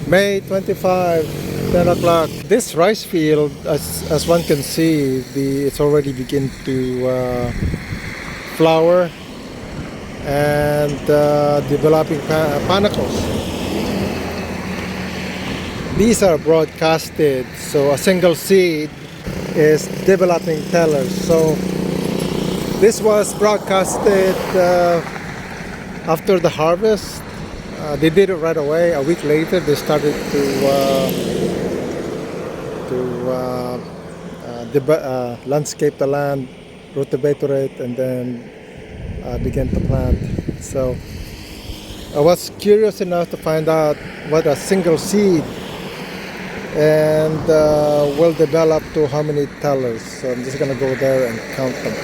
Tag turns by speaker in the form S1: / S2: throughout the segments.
S1: May 25, 10 o'clock. This rice field, as one can see, it's already begin to flower and developing panicles. These are broadcasted, so a single seed is developing tellers. So this was broadcasted after the harvest. They did it right away. A week later, they started to landscape the land, cultivate, and then began to plant. So I was curious enough to find out what a single seed and will develop to how many tellers. So I'm just gonna go there and count them.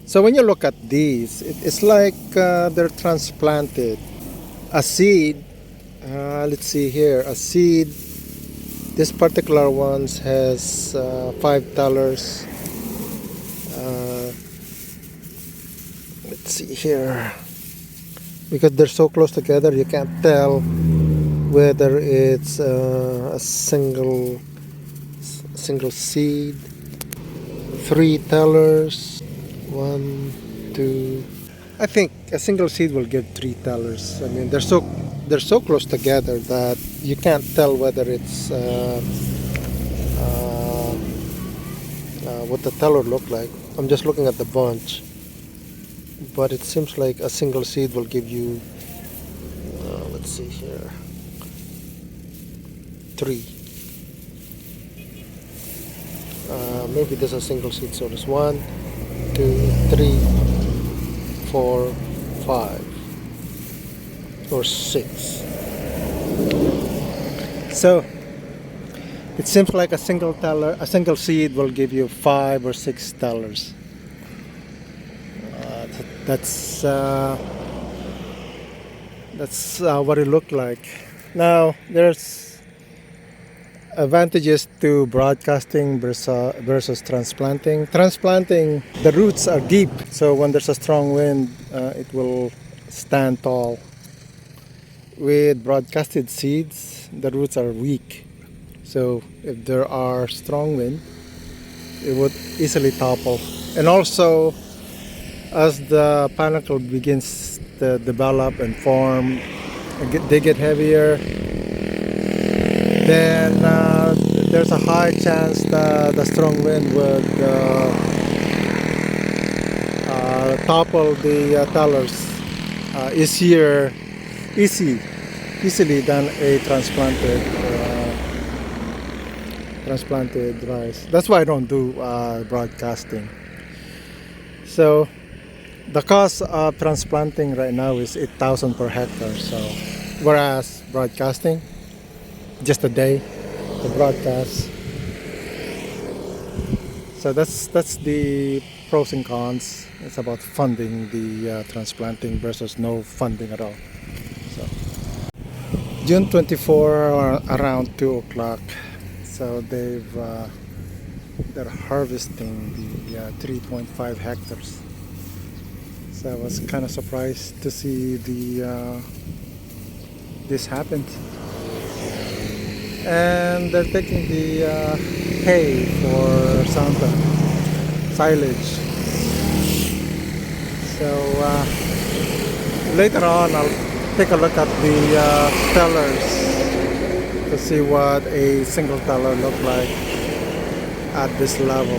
S1: So when you look at these, it's like they're transplanted. A seed, let's see here, a seed, this particular one has 5 tellers. Let's see here, because they're so close together you can't tell whether it's a single seed. 3 tellers, 1, 2. I think a single seed will give 3 tellers. I mean, they're so close together that you can't tell whether it's what the teller look like. I'm just looking at the bunch, but it seems like a single seed will give you. Let's see here. 3. Maybe there's a single seed, so there's 1, 2, 3, 4, 5, or 6. So it seems like a single seed will give you 5 or 6 tellers. That's what it looked like. Now there's advantages to broadcasting versus transplanting. Transplanting, the roots are deep, so when there's a strong wind, it will stand tall. With broadcasted seeds, the roots are weak, so if there are strong wind, it would easily topple. And also, as the panicle begins to develop and form, they get heavier, then there's a high chance that the strong wind would topple the tellers easily than a transplanted rice. That's why I don't do broadcasting. So the cost of transplanting right now is 8,000 per hectare. So whereas broadcasting, just a day to broadcast. So that's the pros and cons. It's about funding the transplanting versus no funding at all. So June 24 around 2 o'clock. So they're harvesting the 3.5 hectares. So I was kind of surprised to see this happened. And they're taking the hay for Santa silage. So later on I'll take a look at the tellers to see what a single teller look like at this level.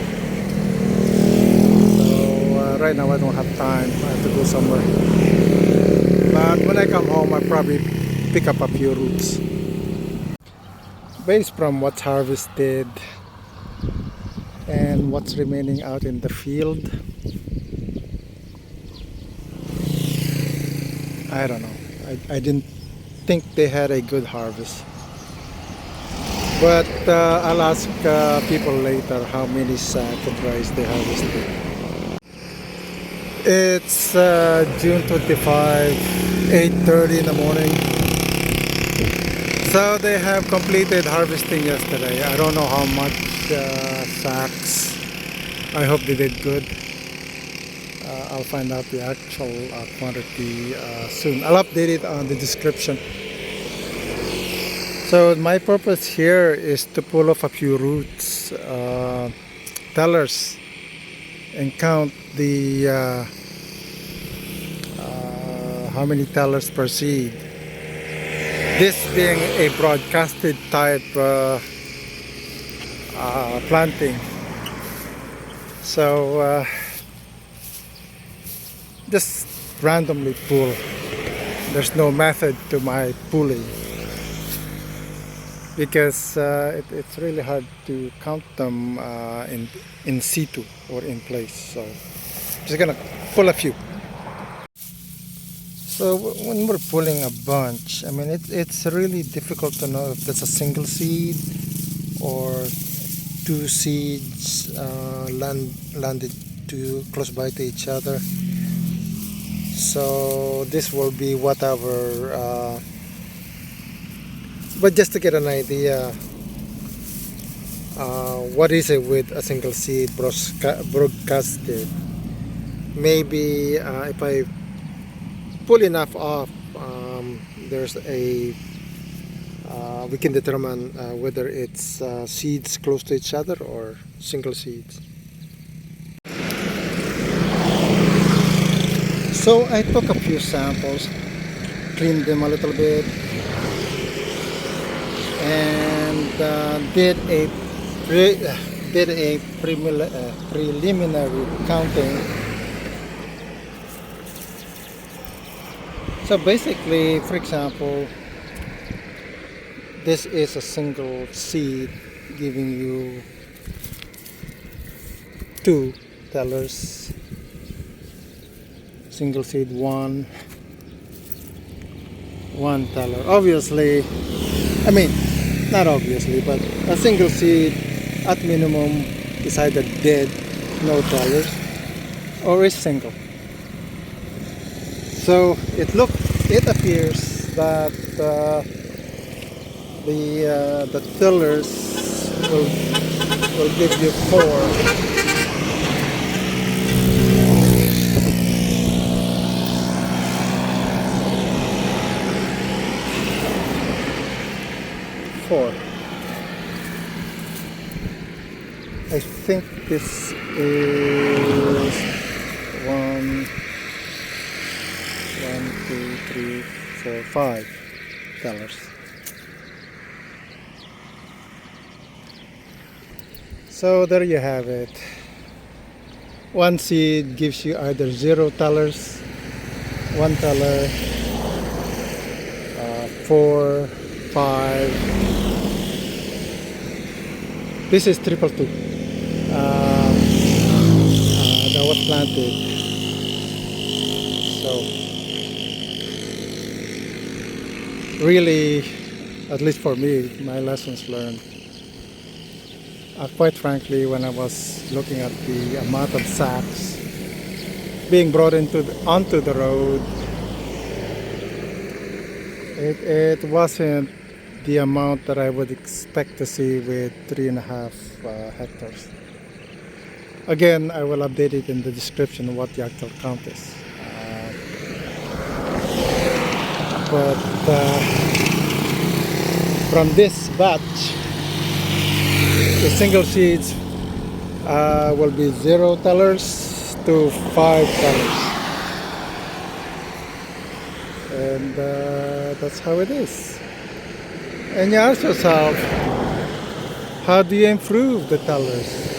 S1: So right now I don't have time. I have to go somewhere. But when I come home, I probably pick up a few roots. Based from what's harvested and what's remaining out in the field, I don't know. I didn't think they had a good harvest. But I'll ask people later how many sacks of rice they harvested. It's June 25, 8:30 in the morning. So they have completed harvesting yesterday. I don't know how much sacks. I hope they did good. I'll find out the actual quantity soon. I'll update it on the description. So my purpose here is to pull off a few roots, tellers, and count the how many tellers per seed. This being a broadcasted type planting. So just randomly pull. There's no method to my pulling because it's really hard to count them in situ or in place. So just gonna pull a few. So when we're pulling a bunch, I mean it's really difficult to know if that's a single seed or two seeds landed too close by to each other. So this will be whatever, but just to get an idea, what is it with a single seed broadcasted? Maybe if I pull enough off, there's a we can determine whether it's seeds close to each other or single seeds. So I took a few samples, cleaned them a little bit, and did a preliminary counting. So basically, for example, this is a single seed giving you 2 tellers. Single seed 1 teller. Obviously, I mean, not obviously, but a single seed at minimum is either dead, no tellers, or is single. So it appears that the tillers will give you 4. I think this is 1, 2, 3, 4, 5 tellers. So there you have it. One seed gives you either 0 tellers, 1 teller, 4, 5. This is 222 that was planted. So really, at least for me, my lessons learned. Quite frankly, when I was looking at the amount of sacks being brought onto the road, it wasn't the amount that I would expect to see with 3.5 hectares. Again, I will update it in the description what the actual count is. But from this batch, the single seeds will be 0 tellers to 5 tellers. And that's how it is. And you ask yourself, how do you improve the tellers?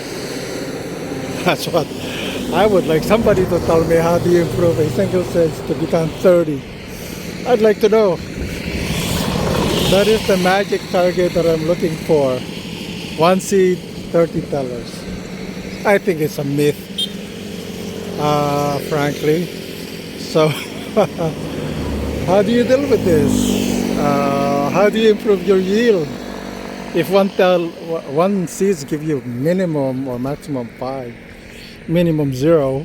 S1: That's what I would like somebody to tell me. How do you improve a single seed to become 30? I'd like to know. That is the magic target that I'm looking for. 1 seed, 30 tellers. I think it's a myth, frankly. So how do you deal with this? How do you improve your yield? If one seeds give you minimum or maximum 5, minimum 0,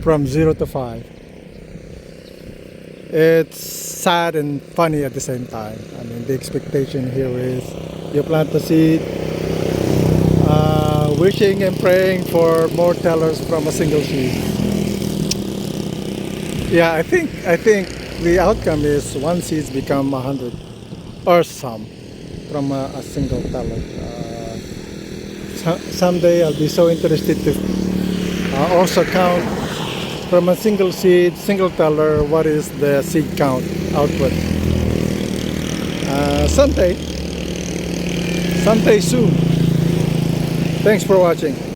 S1: from 0 to 5. It's sad and funny at the same time. I mean, the expectation here is you plant the seed, wishing and praying for more tellers from a single seed. Yeah, I think the outcome is 1 seeds become 100. or some from a single teller. Someday I'll be so interested to also count from a single seed, single teller, what is the seed count output. Someday soon. Thanks for watching.